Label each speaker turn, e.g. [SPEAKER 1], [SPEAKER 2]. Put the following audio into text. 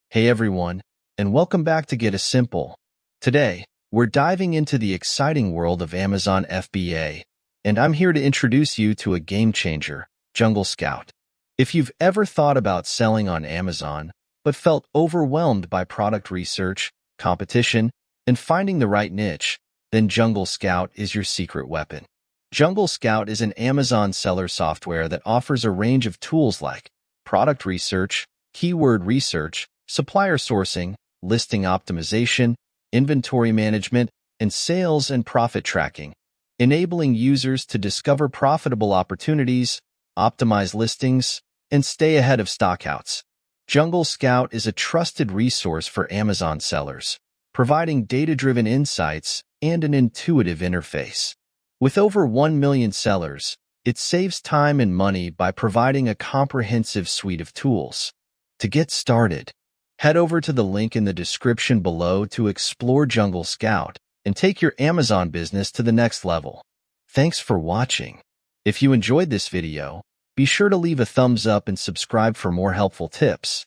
[SPEAKER 1] Hey everyone, and welcome back to Get a Simple. Today, we're diving into the exciting world of Amazon FBA, and I'm here to introduce you to a game changer, Jungle Scout. If you've ever thought about selling on Amazon, but felt overwhelmed by product research, competition, and finding the right niche, then Jungle Scout is your secret weapon. Jungle Scout is an Amazon seller software that offers a range of tools like product research, keyword research, supplier sourcing, listing optimization, inventory management, and sales and profit tracking, enabling users to discover profitable opportunities, optimize listings, and stay ahead of stockouts. Jungle Scout is a trusted resource for Amazon sellers, providing data-driven insights and an intuitive interface. With over 1 million sellers, it saves time and money by providing a comprehensive suite of tools. To get started, head over to the link in the description below to explore Jungle Scout and take your Amazon business to the next level. Thanks for watching. If you enjoyed this video, be sure to leave a thumbs up and subscribe for more helpful tips.